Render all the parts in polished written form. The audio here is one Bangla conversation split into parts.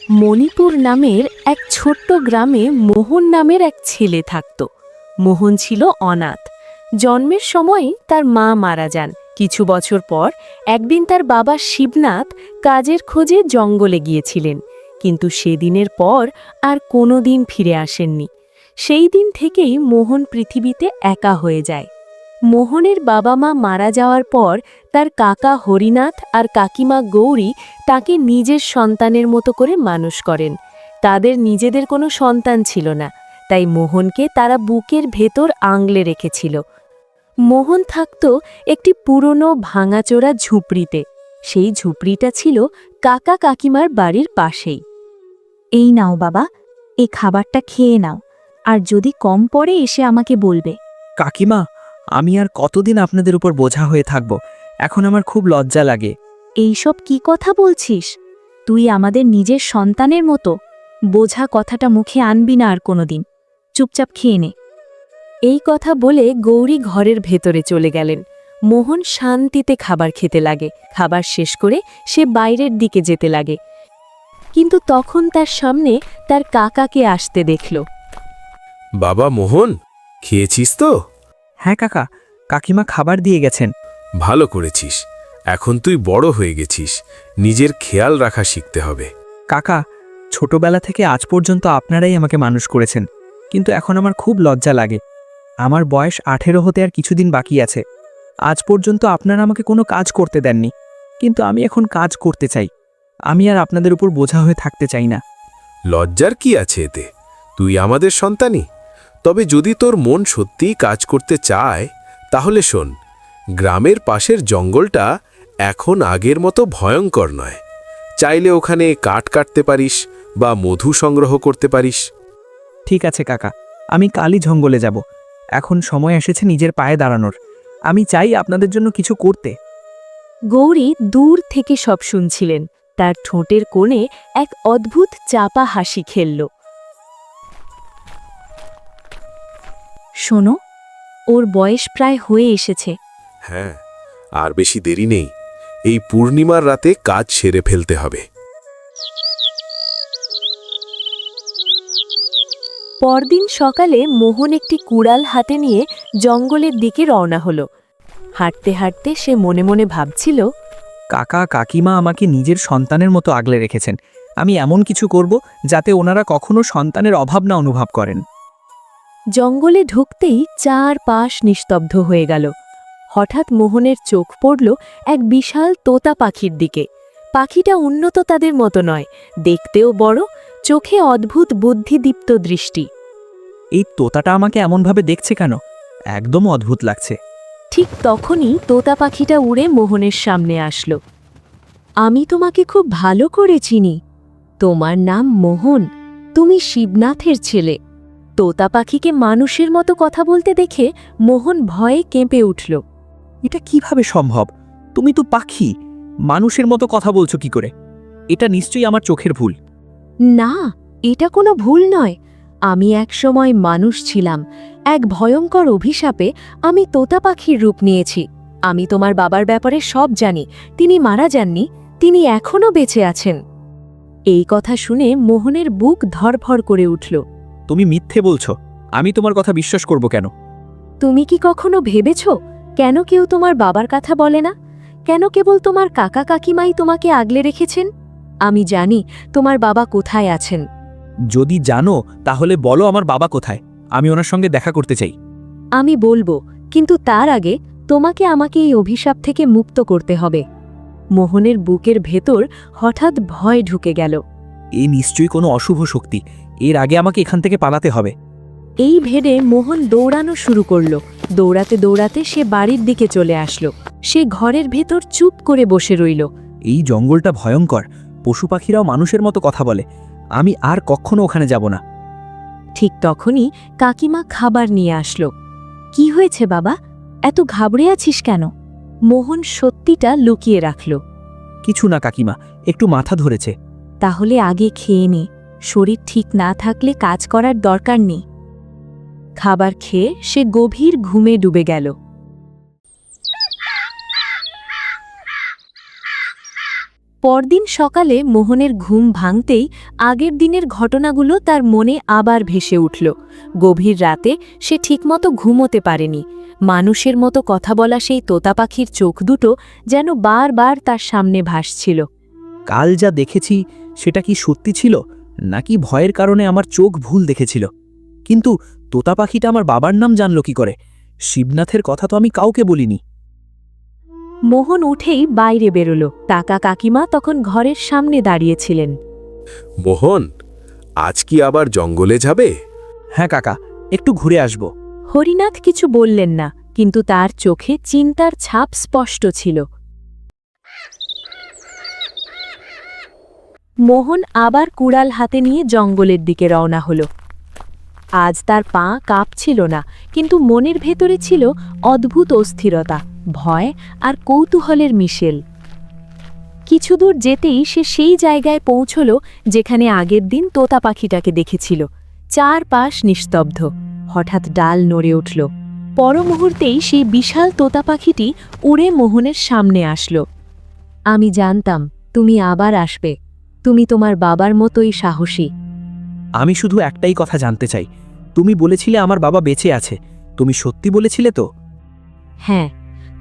মণিপুর নামের এক ছোট্ট গ্রামে মোহন নামের এক ছেলে থাকত। মোহন ছিল অনাথ। জন্মের সময় তার মা মারা যান। কিছু বছর পর একদিন তার বাবা শিবনাথ কাজের খোঁজে জঙ্গলে গিয়েছিলেন, কিন্তু সেদিনের পর আর কোনো দিন ফিরে আসেননি। সেই দিন থেকেই মোহন পৃথিবীতে একা হয়ে যায়। মোহনের বাবা মা মারা যাওয়ার পর তার কাকা হরিনাথ আর কাকিমা গৌরী তাকে নিজের সন্তানের মতো করে মানুষ করেন। তাদের নিজেদের কোনো সন্তান ছিল না, তাই মোহনকে তারা বুকের ভেতর আংলে রেখেছিল। মোহন থাকত একটি পুরনো ভাঙাচোরা ঝুপড়িতে। সেই ঝুপড়িটা ছিল কাকা কাকিমার বাড়ির পাশেই। এই নাও বাবা, এই খাবারটা খেয়ে নাও, আর যদি কম পড়ে এসে আমাকে বলবে। কাকিমা, আমি আর কতদিন আপনাদের উপর বোঝা হয়ে থাকব? এখন আমার খুব লজ্জা লাগে। এইসব কি কথা বলছিস? তুই আমাদের নিজের সন্তানের মতো। বোঝা কথাটা মুখে আনবি না আর কোনোদিন। চুপচাপ খেয়ে নে। এই কথা বলে গৌরী ঘরের ভেতরে চলে গেলেন। মোহন শান্তিতে খাবার খেতে লাগে। খাবার শেষ করে সে বাইরের দিকে যেতে লাগে, কিন্তু তখন তার সামনে তার কাকাকে আসতে দেখল। বাবা মোহন, খেয়েছিস তো? হ্যাঁ কাকা, কাকিমা খাবার দিয়ে গেছেন। ভালো করেছিস। এখন তুই বড় হয়ে গেছিস, নিজের খেয়াল রাখা শিখতে হবে। কাকা, ছোটবেলা থেকে আজ পর্যন্ত আপনারাই আমাকে মানুষ করেছেন, কিন্তু এখন আমার খুব লজ্জা লাগে। আমার বয়স 18 হতে আর কিছুদিন বাকি আছে। আজ পর্যন্ত আপনারা আমাকে কোনো কাজ করতে দেননি, কিন্তু আমি এখন কাজ করতে চাই। আমি আর আপনাদের উপর বোঝা হয়ে থাকতে চাই না। লজ্জার কি আছে এতে? তুই আমাদের সন্তানই। তবে যদি তোর মন সত্যিই কাজ করতে চায়, তাহলে শোন, গ্রামের পাশের জঙ্গলটা এখন আগের মতো ভয়ঙ্কর নয়। চাইলে ওখানে কাঠ কাটতে পারিস বা মধু সংগ্রহ করতে পারিস। ঠিক আছে কাকা, আমি কালই জঙ্গলে যাব। এখন সময় এসেছে নিজের পায়ে দাঁড়ানোর। আমি চাই আপনাদের জন্য কিছু করতে। গৌরী দূর থেকে সব শুনছিলেন। তার ঠোঁটের কোণে এক অদ্ভুত চাপা হাসি খেলল। শোনো, ওর বয়স প্রায় হয়ে এসেছে। হ্যাঁ, আর বেশি দেরি নেই। এই পূর্ণিমার রাতে কাজ সেরে ফেলতে হবে। পরদিন সকালে মোহন একটি কুড়াল হাতে নিয়ে জঙ্গলের দিকে রওনা হলো। হাঁটতে হাঁটতে সে মনে মনে ভাবছিল, কাকা কাকিমা আমাকে নিজের সন্তানের মতো আগলে রেখেছেন। আমি এমন কিছু করব যাতে ওনারা কখনো সন্তানের অভাব না অনুভব করেন। জঙ্গলে ঢুকতেই চারপাশ নিস্তব্ধ হয়ে গেল। হঠাৎ মোহনের চোখ পড়ল এক বিশাল তোতা পাখির দিকে। পাখিটা উন্নত তাদের মতো নয়, দেখতেও বড়, চোখে অদ্ভুত বুদ্ধিদীপ্ত দৃষ্টি। এই তোতাটা আমাকে এমনভাবে দেখছে কেন? একদম অদ্ভুত লাগছে। ঠিক তখনই তোতা পাখিটা উড়ে মোহনের সামনে আসলো। আমি তোমাকে খুব ভালো করে চিনি। তোমার নাম মোহন, তুমি শিবনাথের ছেলে। তোতা পাখিকে মানুষের মতো কথা বলতে দেখে মোহন ভয়ে কেঁপে উঠল। এটা কিভাবে সম্ভব? তুমি তো পাখি, মানুষের মতো কথা বলছো কি করে? এটা নিশ্চয়ই আমার চোখের ভুল। না, এটা কোনো ভুল নয়। আমি একসময় মানুষ ছিলাম। এক ভয়ঙ্কর অভিশাপে আমি তোতা পাখির রূপ নিয়েছি। আমি তোমার বাবার ব্যাপারে সব জানি। তিনি মারা যাননি, তিনি এখনও বেঁচে আছেন। এই কথা শুনে মোহনের বুক ধড়ফড় করে উঠল। তুমি মিথ্যে বলছো। আমি তোমার কথা বিশ্বাস করব কেন? তুমি কি কখনো ভেবেছ কেন কেউ তোমার বাবার কথা বলে না? কেন কেবল তোমার কাকা কাকিমাই তোমাকে আগলে রেখেছেন? আমি জানি তোমার বাবা কোথায় আছেন। যদি জানো তাহলে বলো আমার বাবা কোথায়। আমি ওনার সঙ্গে দেখা করতে চাই। আমি বলবো, কিন্তু তার আগে তোমাকে আমাকে এই অভিশাপ থেকে মুক্ত করতে হবে। মোহনের বুকের ভেতর হঠাৎ ভয় ঢুকে গেল। এই নিশ্চয়ই কোনো অশুভ শক্তি। এর আগে আমাকে এখান থেকে পালাতে হবে। এই ভেবে মোহন দৌড়ানো শুরু করল। দৌড়াতে দৌড়াতে সে বাড়ির দিকে চলে আসলো। সে ঘরের ভেতর চুপ করে বসে রইল। এই জঙ্গলটা ভয়ঙ্কর। পশু পাখিরাও মানুষের মতো কথা বলে। আমি আর কখনো ওখানে যাব না। ঠিক তখনই কাকিমা খাবার নিয়ে আসলো। কি হয়েছে বাবা, এত ঘাবড়ে আছিস কেন? মোহন সত্যিটা লুকিয়ে রাখল। কিছু না কাকিমা, একটু মাথা ধরেছে। তাহলে আগে খেয়ে নে, শরীর ঠিক না থাকলে কাজ করার দরকার নেই। খাবার খেয়ে সে গভীর ঘুমে ডুবে গেল। পরদিন সকালে মোহনের ঘুম ভাঙতেই আগের দিনের ঘটনাগুলো তার মনে আবার ভেসে উঠল। গভীর রাতে সে ঠিকমতো ঘুমোতে পারেনি। মানুষের মতো কথা বলা সেই তোতা পাখির চোখ দুটো যেন বারবার তার সামনে ভাসছিল। কাল যা দেখেছি সেটা কি সত্যি ছিল নাকি ভয়ের কারণে আমার চোখ ভুল দেখেছিল? কিন্তু তোতা পাখিটা আমার বাবার নাম জানল কি করে? শিবনাথের কথা তো আমি কাউকে বলিনি। মোহন উঠেই বাইরে বেরোল। কাকা কাকিমা তখন ঘরের সামনে দাঁড়িয়েছিলেন। মোহন, আজ কি আবার জঙ্গলে যাবে? হ্যাঁ কাকা, একটু ঘুরে আসব। হরিনাথ কিছু বললেন না, কিন্তু তার চোখে চিন্তার ছাপ স্পষ্ট ছিল। মোহন আবার কুড়াল হাতে নিয়ে জঙ্গলের দিকে রওনা হল। আজ তার পা কাঁপছিল না, কিন্তু মনের ভেতরে ছিল অদ্ভুত অস্থিরতা, ভয় আর কৌতূহলের মিশেল। কিছু দূর যেতেই সে সেই জায়গায় পৌঁছল যেখানে আগের দিন তোতা পাখিটাকে দেখেছিল। চারপাশ নিস্তব্ধ। হঠাৎ ডাল নড়ে উঠল। পর মুহূর্তেই সেই বিশাল তোতা পাখিটি উড়ে মোহনের সামনে আসলো। আমি জানতাম তুমি আবার আসবে। তুমি তোমার বাবার মতোই সাহসী। আমি শুধু একটাই কথা জানতে চাই, তুমি বলেছিলে আমার বাবা বেঁচে আছে, তুমি সত্যি বলেছিলে তো? হ্যাঁ,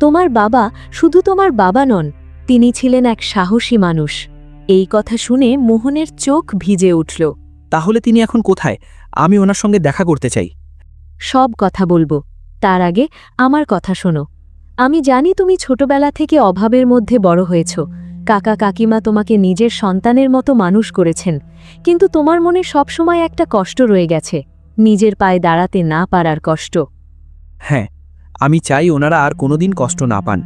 তোমার বাবা শুধু তোমার বাবা নন, তিনি ছিলেন এক সাহসী মানুষ। এই কথা শুনে মোহনের চোখ ভিজে উঠল। তাহলে তিনি এখন কোথায়? আমি ওনার সঙ্গে দেখা করতে চাই। সব কথা বলবো, তার আগে আমার কথা শোনো। আমি জানি তুমি ছোটবেলা থেকে অভাবের মধ্যে বড় হয়েছ। কাকা কাকিমা তোমাকে নিজের সন্তানের মতো মানুষ করেছেন, কিন্তু তোমার মনে সবসময় একটা কষ্ট রয়ে গেছে, নিজের পায়ে দাঁড়াতে না পারার কষ্ট। হ্যাঁ, আমি চাই ওনারা আর কোনোদিন কষ্ট না পান।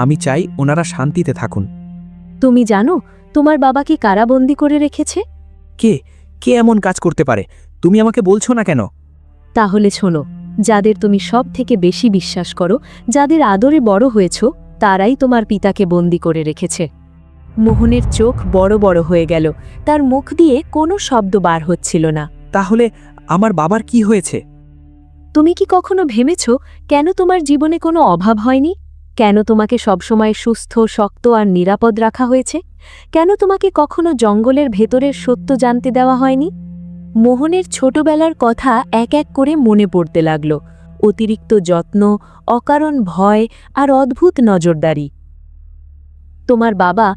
আমি চাই ওনারা শান্তিতে থাকুন। তুমি জানো তোমার বাবাকে কারাবন্দী করে রেখেছে? কে কে এমন কাজ করতে পারে? তুমি আমাকে বলছো না কেন? তাহলে শোনো, যাদের তুমি সব থেকে বেশি বিশ্বাস করো, যাদের আদরে বড় হয়েছ, তারাই তোমার পিতাকে বন্দী করে রেখেছে। মোহনের চোখ বড় বড় হয়ে গেল। তার মুখ দিয়ে কোনো শব্দ বার হচ্ছিল না। তাহলে আমার বাবার কি হয়েছে? তুমি কি কখনো ভেবেছ কেন তোমার জীবনে কোনো অভাব হয়নি? কেন তোমাকে সবসময় সুস্থ, শক্ত আর নিরাপদ রাখা হয়েছে? কেন তোমাকে কখনো জঙ্গলের ভেতরের সত্য জানতে দেওয়া হয়নি? মোহনের ছোটবেলার কথা এক এক করে মনে পড়তে লাগল। অতিরিক্ত যত্ন, অকারণ ভয় আর অদ্ভুত নজরদারি। তোমার বাবা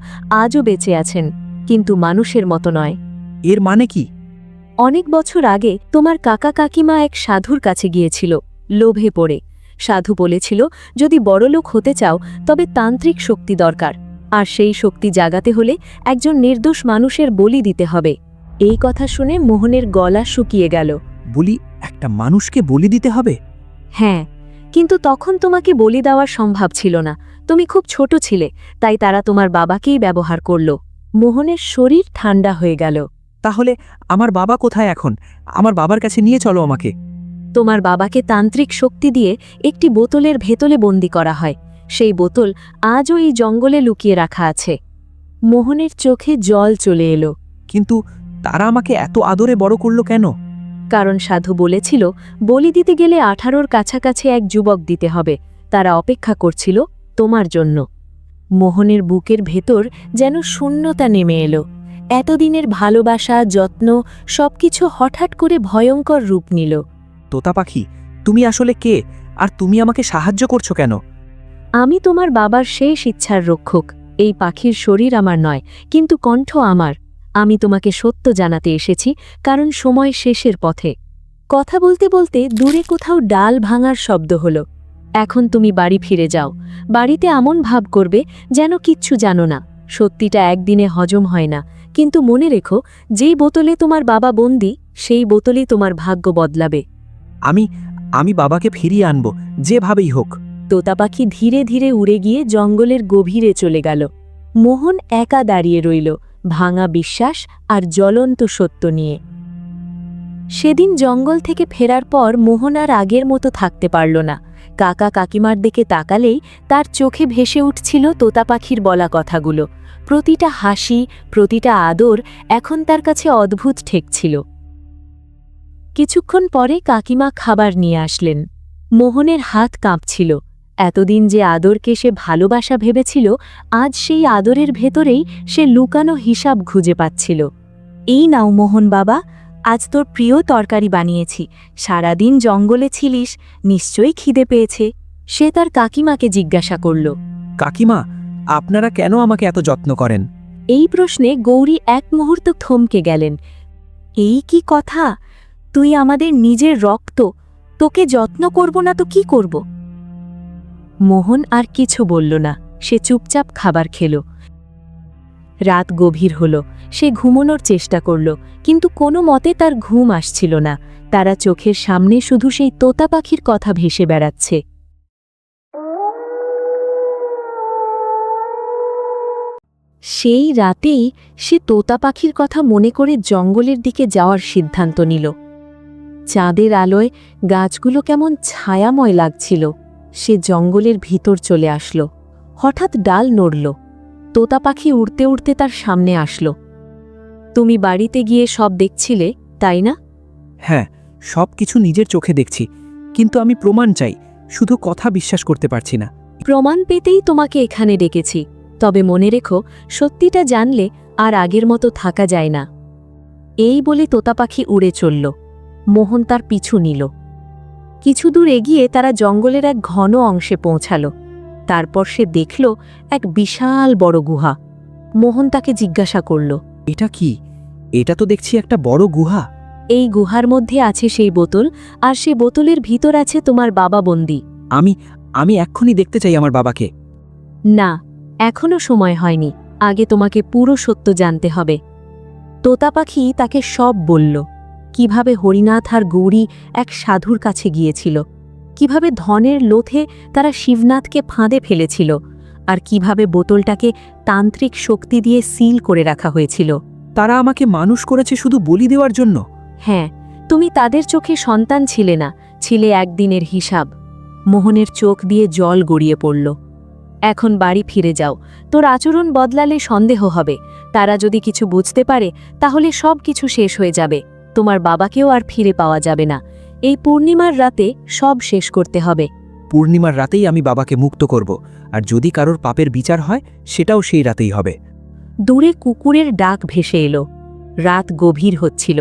আজও বেঁচে আছেন, কিন্তু মানুষের মতো নয়। এর মানে কি? অনেক বছর আগে তোমার কাকা কাকিমা এক সাধুর কাছে গিয়েছিল, লোভে পড়ে। সাধু বলেছিল, যদি বড়লোক হতে চাও তবে তান্ত্রিক শক্তি দরকার, আর সেই শক্তি জাগাতে হলে একজন নির্দোষ মানুষের বলি দিতে হবে। এই কথা শুনে মোহনের গলা শুকিয়ে গেল। বলি, একটা মানুষকে বলি দিতে হবে? হ্যাঁ, কিন্তু তখন তোমাকে বলি দেওয়া সম্ভব ছিল না। তুমি খুব ছোট ছিলে, তাই তারা তোমার বাবাকেই ব্যবহার করল। মোহনের শরীর ঠান্ডা হয়ে গেল। তাহলে আমার বাবা কোথায় এখন? আমার বাবার কাছে নিয়ে চলো আমাকে। তোমার বাবাকে তান্ত্রিক শক্তি দিয়ে একটি বোতলের ভেতরে বন্দী করা হয়। সেই বোতল আজও এই জঙ্গলে লুকিয়ে রাখা আছে। মোহনের চোখে জল চলে এলো। কিন্তু তারা আমাকে এত আদরে বড় করলো কেন? কারণ সাধু বলেছিল, বলি দিতে গেলে 18-র কাছাকাছি এক যুবক দিতে হবে। তারা অপেক্ষা করছিল তোমার জন্য। মোহনের বুকের ভেতর যেন শূন্যতা নেমে এলো। এতদিনের ভালোবাসা, যত্ন সবকিছু হঠাৎ করে ভয়ঙ্কর রূপ নিল। তোতা পাখি, তুমি আসলে কে? আর তুমি আমাকে সাহায্য করছো কেন? আমি তোমার বাবার শেষ ইচ্ছার রক্ষক। এই পাখির শরীর আমার নয়, কিন্তু কণ্ঠ আমার। আমি তোমাকে সত্য জানাতে এসেছি, কারণ সময় শেষের পথে। কথা বলতে বলতে দূরে কোথাও ডাল ভাঙার শব্দ হলো। এখন তুমি বাড়ি ফিরে যাও। বাড়িতে এমন ভাব করবে যেন কিচ্ছু জানো না। সত্যিটা একদিনে হজম হয় না, কিন্তু মনে রেখো, যেই বোতলে তোমার বাবা বন্দী, সেই বোতলেই তোমার ভাগ্য বদলাবে। আমি বাবাকে ফিরিয়ে আনবো, যেভাবেই হোক। তোতা পাখি ধীরে ধীরে উড়ে গিয়ে জঙ্গলের গভীরে চলে গেল। মোহন একা দাঁড়িয়ে রইল, ভাঙা বিশ্বাস আর জ্বলন্ত সত্য নিয়ে। সেদিন জঙ্গল থেকে ফেরার পর মোহন আর আগের মতো থাকতে পারল না। কাকা কাকিমার দিকে তাকালেই তার চোখে ভেসে উঠছিল তোতা পাখির বলা কথাগুলো। প্রতিটা হাসি, প্রতিটা আদর এখন তার কাছে অদ্ভুত ঠেকছিল। কিছুক্ষণ পরে কাকিমা খাবার নিয়ে আসলেন। মোহনের হাত কাঁপছিল। এতদিন যে আদরকে সে ভালোবাসা ভেবেছিল, আজ সেই আদরের ভেতরেই সে লুকানো হিসাব খুঁজে পাচ্ছিল। এই নাও মোহন বাবা, আজ তোর প্রিয় তরকারি বানিয়েছি। সারাদিন জঙ্গলে ছিলিস, নিশ্চয়ই খিদে পেয়েছে। সে তার কাকিমাকে জিজ্ঞাসা করল। কাকিমা, আপনারা কেন আমাকে এত যত্ন করেন? এই প্রশ্নে গৌরী এক মুহূর্ত থমকে গেলেন। এই কি কথা? তুই আমাদের নিজের রক্ত, তোকে যত্ন করব না তো কি করব? মোহন আর কিছু বলল না, সে চুপচাপ খাবার খেল। রাত গভীর হল, সে ঘুমানোর চেষ্টা করল, কিন্তু কোনো মতে তার ঘুম আসছিল না। তারা চোখের সামনে শুধু সেই তোতা পাখির কথা ভেসে বেড়াচ্ছে। সেই রাতেই সে তোতা পাখির কথা মনে করে জঙ্গলের দিকে যাওয়ার সিদ্ধান্ত নিল। চাঁদের আলোয় গাছগুলো কেমন ছায়াময় লাগছিল। সে জঙ্গলের ভিতর চলে আসলো। হঠাৎ ডাল নড়ল। তোতা পাখি উড়তে উড়তে তার সামনে আসলো। তুমি বাড়িতে গিয়ে সব দেখছিলে, তাই না? হ্যাঁ, সব কিছু নিজের চোখে দেখছি, কিন্তু আমি প্রমাণ চাই। শুধু কথা বিশ্বাস করতে পারছি না। প্রমাণ পেতেই তোমাকে এখানে ডেকেছি। তবে মনে রেখো, সত্যিটা জানলে আর আগের মতো থাকা যায় না। এই বলে তোতা পাখি উড়ে চলল। মোহন তার পিছু নিল। কিছু দূর এগিয়ে তারা জঙ্গলের এক ঘন অংশে পৌঁছাল। তারপর সে দেখল এক বিশাল বড় গুহা। মোহন তাকে জিজ্ঞাসা করল, এটা কি? এটা তো দেখছি একটা বড় গুহা। এই গুহার মধ্যে আছে সেই বোতল, আর সে বোতলের ভিতর আছে তোমার বাবা বন্দী। আমি এক্ষুনি দেখতে চাই আমার বাবাকে। না, এখনো সময় হয়নি। আগে তোমাকে পুরো সত্য জানতে হবে। তোতা পাখি তাকে সব বলল। কিভাবে হরিনাথ আর গৌরী এক সাধুর কাছে গিয়েছিল, কিভাবে ধনের লোভে তারা শিবনাথকে ফাঁদে ফেলেছিল, আর কিভাবে বোতলটাকে তান্ত্রিক শক্তি দিয়ে সিল করে রাখা হয়েছিল। তারা আমাকে মানুষ করেছে শুধু বলি দেওয়ার জন্য। হ্যাঁ, তুমি তাদের চোখে সন্তান ছিলে না, ছিলে একদিনের হিসাব। মোহনের চোখ দিয়ে জল গড়িয়ে পড়ল। এখন বাড়ি ফিরে যাও। তোর আচরণ বদলালে সন্দেহ হবে। তারা যদি কিছু বুঝতে পারে, তাহলে সব কিছু শেষ হয়ে যাবে। তোমার বাবাকেও আর ফিরে পাওয়া যাবে না। এই পূর্ণিমার রাতে সব শেষ করতে হবে। পূর্ণিমার রাতেই আমি বাবাকে মুক্ত করব, আর যদি কারোর পাপের বিচার হয় সেটাও সেই রাতেই হবে। দূরে কুকুরের ডাক ভেসে এলো। রাত গভীর হচ্ছিল।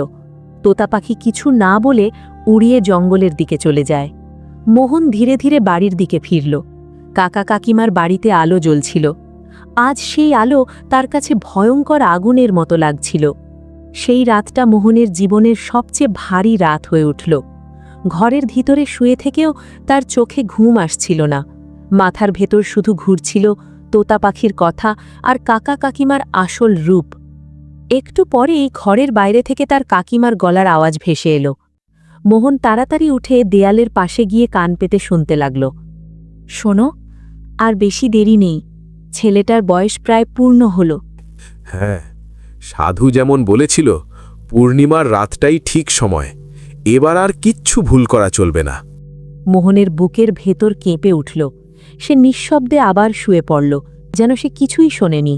তোতা পাখি কিছু না বলে উড়িয়ে জঙ্গলের দিকে চলে যায়। মোহন ধীরে ধীরে বাড়ির দিকে ফিরল। কাকা কাকিমার বাড়িতে আলো জ্বলছিল। আজ সেই আলো তার কাছে ভয়ঙ্কর আগুনের মতো লাগছিল। সেই রাতটা মোহনের জীবনের সবচেয়ে ভারী রাত হয়ে উঠল। ঘরের ভিতরে শুয়ে থেকেও তার চোখে ঘুম আসছিল না। মাথার ভেতর শুধু ঘুরছিল তোতা পাখির কথা আর কাকা কাকিমার আসল রূপ। একটু পরেই ঘরের বাইরে থেকে তার কাকিমার গলার আওয়াজ ভেসে এলো। মোহন তাড়াতাড়ি উঠে দেয়ালের পাশে গিয়ে কান পেতে শুনতে লাগল। শোনো, আর বেশি দেরি নেই। ছেলেটার বয়স প্রায় পূর্ণ হল। হ্যাঁ, সাধু যেমন বলেছিল, পূর্ণিমার রাতটাই ঠিক সময়। এবার আর কিচ্ছু ভুল করা চলবে না। মোহনের বুকের ভেতর কেঁপে উঠল। সে নিঃশব্দে আবার শুয়ে পড়ল, যেন সে কিছুই শোনেনি।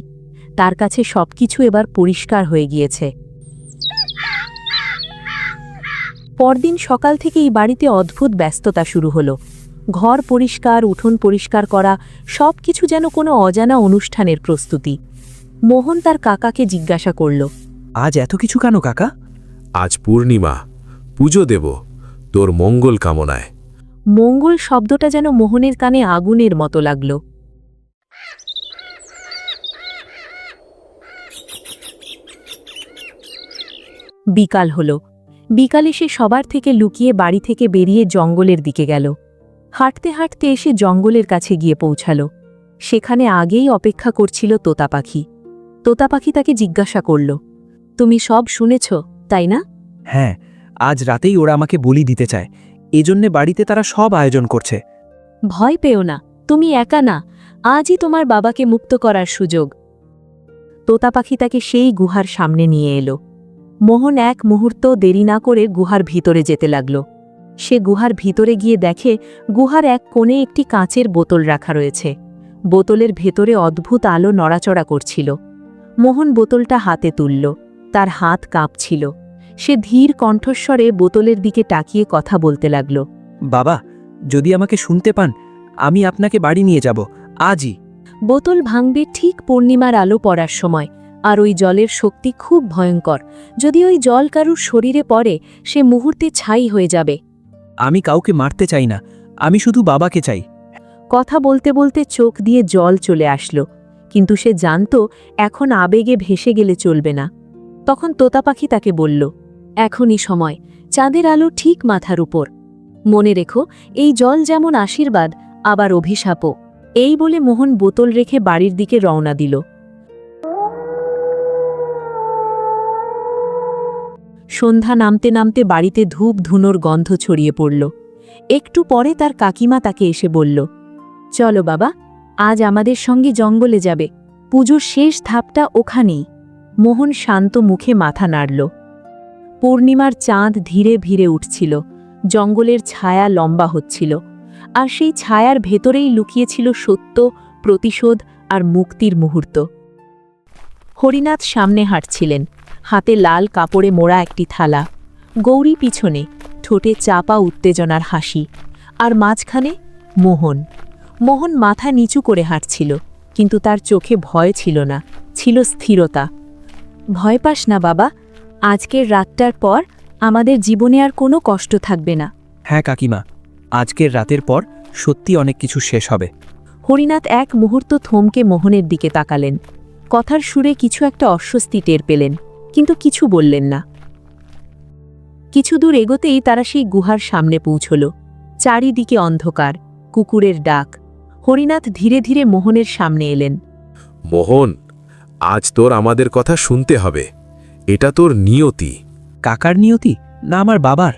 তার কাছে সবকিছু এবার পরিষ্কার হয়ে গিয়েছে। পরদিন সকাল থেকেই বাড়িতে অদ্ভুত ব্যস্ততা শুরু হলো। ঘর পরিষ্কার, উঠোন পরিষ্কার করা, সবকিছু যেন কোনো অজানা অনুষ্ঠানের প্রস্তুতি। মোহন তার কাকাকে জিজ্ঞাসা করল, আজ এত কিছু কেন কাকা? আজ পূর্ণিমা, পুজো দেব তোর মঙ্গল কামনায়। মঙ্গল শব্দটা যেন মোহনের কানে আগুনের মতো লাগল। বিকাল হল। বিকালে সে সবার থেকে লুকিয়ে বাড়ি থেকে বেরিয়ে জঙ্গলের দিকে গেল। হাঁটতে হাঁটতে এসে জঙ্গলের কাছে গিয়ে পৌঁছাল। সেখানে আগেই অপেক্ষা করছিল তোতা পাখি। তোতা পাখি তাকে জিজ্ঞাসা করল, তুমি সব শুনেছ, তাই না? হ্যাঁ, আজ রাতেই ওরা আমাকে বলি দিতে চায়। এজন্যে বাড়িতে তারা সব আয়োজন করছে। ভয় পেও না, তুমি একা না। আজই তোমার বাবাকে মুক্ত করার সুযোগ। তোতা পাখি তাকে সেই গুহার সামনে নিয়ে এলো। মোহন এক মুহূর্ত দেরি না করে গুহার ভিতরে যেতে লাগল। সে গুহার ভিতরে গিয়ে দেখে গুহার এক কোণে একটি কাঁচের বোতল রাখা রয়েছে। বোতলের ভেতরে অদ্ভুত আলো নড়াচড়া করছিল। মোহন বোতলটা হাতে তুলল। তার হাত কাঁপছিল। সে ধীর কণ্ঠস্বরে বোতলের দিকে তাকিয়ে কথা বলতে লাগল। বাবা, যদি আমাকে শুনতে পান, আমি আপনাকে বাড়ি নিয়ে যাব আজই। বোতল ভাঙবে ঠিক পূর্ণিমার আলো পড়ার সময়, আর ওই জলের শক্তি খুব ভয়ঙ্কর। যদি ওই জল কারুর শরীরে পড়ে, সে মুহূর্তে ছাই হয়ে যাবে। আমি কাউকে মারতে চাই না, আমি শুধু বাবাকে চাই। কথা বলতে বলতে চোখ দিয়ে জল চলে আসলো, কিন্তু সে জানত এখন আবেগে ভেসে গেলে চলবে না। তখন তোতা পাখি তাকে বলল, এখনই সময়, চাঁদের আলো ঠিক মাথার উপর। মনে রেখো, এই জল যেমন আশীর্বাদ, আবার অভিশাপও। এই বলে মোহন বোতল রেখে বাড়ির দিকে রওনা দিল। সন্ধ্যা নামতে নামতে বাড়িতে ধূপ ধুনোর গন্ধ ছড়িয়ে পড়ল। একটু পরে তার কাকিমা তাকে এসে বলল, চলো বাবা, আজ আমাদের সঙ্গে জঙ্গলে যাবে, পুজোর শেষ ধাপটা ওখানেই। মোহন শান্ত মুখে মাথা নাড়ল। পূর্ণিমার চাঁদ ধীরে ধীরে উঠছিল, জঙ্গলের ছায়া লম্বা হচ্ছিল, আর সেই ছায়ার ভেতরেই লুকিয়েছিল সত্য, প্রতিশোধ আর মুক্তির মুহূর্ত। হরিনাথ সামনে হাঁটছিলেন, হাতে লাল কাপড়ে মোড়া একটি থালা। গৌরী পিছনে, ঠোঁটে চাপা উত্তেজনার হাসি, আর মাঝখানে মোহন। মোহন মাথা নিচু করে হাঁটছিল, কিন্তু তার চোখে ভয় ছিল না, ছিল স্থিরতা। ভয় পাস না বাবা, আজকের রাতটার পর আমাদের জীবনে আর কোনো কষ্ট থাকবে না। হ্যাঁ কাকিমা, আজকের রাতের পর সত্যি অনেক কিছু শেষ হবে। হরিনাথ এক মুহূর্ত থমকে মোহনের দিকে তাকালেন। কথার সুরে কিছু একটা অস্বস্তি টের পেলেন, কিন্তু কিছু বললেন না। কিছু দূর এগোতেই তারা সেই গুহার সামনে পৌঁছল। চারিদিকে অন্ধকার, কুকুরের ডাক। হরিনাথ ধীরে ধীরে মোহনের সামনে এলেন। মোহন, আজ তোর আমাদের কথা শুনতে হবে। এটা তোর নিয়তি। কাকার নিয়তি না আমার বাবার?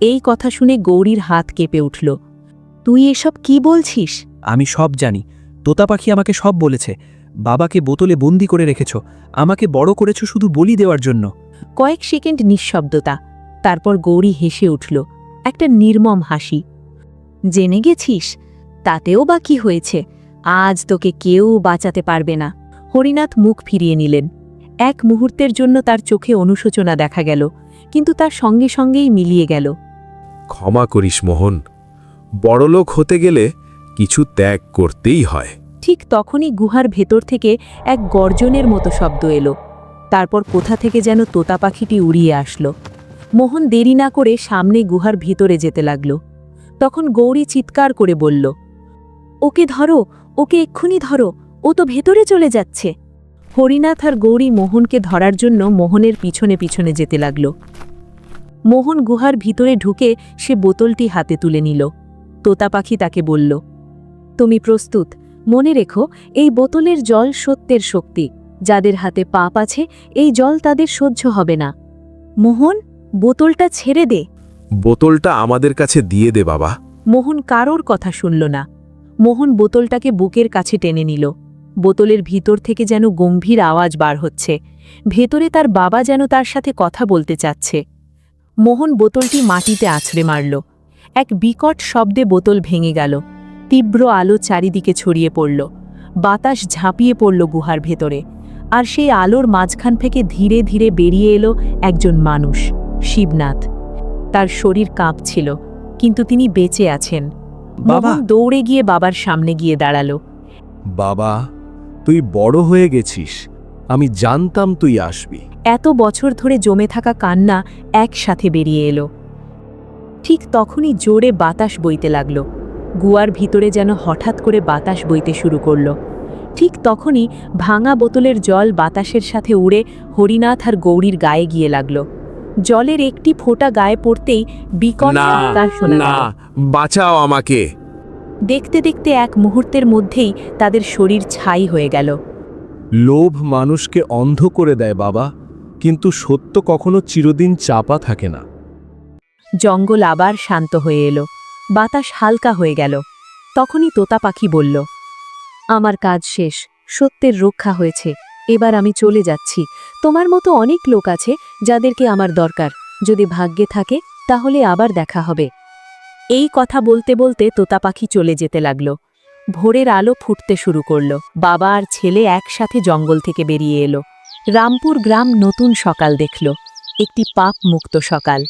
এই কথা শুনে গৌরীর হাত কেঁপে উঠল। তুই এসব কি বলছিস? আমি সব জানি, তোতা পাখি আমাকে সব বলেছে। বাবাকে বোতলে বন্দি করে রেখেছ, আমাকে বড় করেছ শুধু বলি দেওয়ার জন্য। কয়েক সেকেন্ড নিঃশব্দতা, তারপর গৌরী হেসে উঠল, একটা নির্মম হাসি। জেনে গেছিস? তাতেও বা কি হয়েছে, আজ তোকে কেউ বাঁচাতে পারবে না। হরিনাথ মুখ ফিরিয়ে নিলেন। এক মুহূর্তের জন্য তার চোখে অনুশোচনা দেখা গেল, কিন্তু তার সঙ্গে সঙ্গেই মিলিয়ে গেল। ক্ষমা করিস মোহন, বড়লোক হতে গেলে কিছু ত্যাগ করতেই হয়। ঠিক তখনই গুহার ভেতর থেকে এক গর্জনের মতো শব্দ এলো। তারপর কোথা থেকে যেন তোতা পাখিটি উড়িয়ে আসলো। মোহন দেরি না করে সামনে গুহার ভিতরে যেতে লাগল। তখন গৌরী চিৎকার করে বলল, ওকে ধরো, ওকে এক্ষুনি ধরো, ও তো ভেতরে চলে যাচ্ছে। হরিনাথ আর গৌরী মোহনকে ধরার জন্য মোহনের পিছনে পিছনে যেতে লাগল। মোহন গুহার ভিতরে ঢুকে সে বোতলটি হাতে তুলে নিল। তোতা পাখি তাকে বলল, তুমি প্রস্তুত? মনে রেখো, এই বোতলের জল সত্যের শক্তি। যাদের হাতে পাপ আছে, এই জল তাদের সহ্য হবে না। মোহন, বোতলটা ছেড়ে দে। বোতলটা আমাদের কাছে দিয়ে দে বাবা। মোহন কারোর কথা শুনল না। মোহন বোতলটাকে বুকের কাছে টেনে নিল। বোতলের ভিতর থেকে যেন গম্ভীর আওয়াজ বার হচ্ছে। ভেতরে তার বাবা যেন তার সাথে কথা বলতে চাচ্ছে। মোহন বোতলটি মাটিতে আছড়ে মারল। এক বিকট শব্দে বোতল ভেঙে গেল। তীব্র আলো চারিদিকে ছড়িয়ে পড়ল। বাতাস ঝাঁপিয়ে পড়ল গুহার ভেতরে, আর সেই আলোর মাঝখান থেকে ধীরে ধীরে বেরিয়ে এলো একজন মানুষ, শিবনাথ। তার শরীর কাঁপছিল, কিন্তু তিনি বেঁচে আছেন। বাবা! মোহন দৌড়ে গিয়ে বাবার সামনে গিয়ে দাঁড়ালো। বাবা, তুই বড় হয়ে গেছিস, আমি জানতাম তুই আসবি। এত বছর ধরে জমে থাকা কান্না একসাথে বেরিয়ে এলো। ঠিক তখনই জোরে বাতাস বইতে লাগল। গুয়ার ভিতরে যেন হঠাৎ করে বাতাস বইতে শুরু করল। ঠিক তখনই ভাঙা বোতলের জল বাতাসের সাথে উড়ে হরিনাথ আর গৌরীর গায়ে গিয়ে লাগল। জলের একটি ফোঁটা গায়ে পড়তেই বিকট চিৎকার শোনা গেল। বাঁচাও আমাকে। দেখতে দেখতে এক মুহূর্তের মধ্যেই তাদের শরীর ছাই হয়ে গেল। লোভ মানুষকে অন্ধ করে দেয় বাবা, কিন্তু সত্য কখনো চিরদিন চাপা থাকে না। জঙ্গল আবার শান্ত হয়ে এলো। বাতাস হালকা হয়ে গেল। তখনই তোতা পাখি বলল, আমার কাজ শেষ, সত্যের রক্ষা হয়েছে, এবার আমি চলে যাচ্ছি। তোমার মতো অনেক লোক আছে যাদেরকে আমার দরকার। যদি ভাগ্যে থাকে তাহলে আবার দেখা হবে। এই কথা বলতে বলতে তোতা পাখি চলে যেতে লাগল। ভোরের আলো ফুটতে শুরু করল। বাবা আর ছেলে একসাথে জঙ্গল থেকে বেরিয়ে এলো। রামপুর গ্রাম নতুন সকাল দেখল, একটি পাপ মুক্ত সকাল।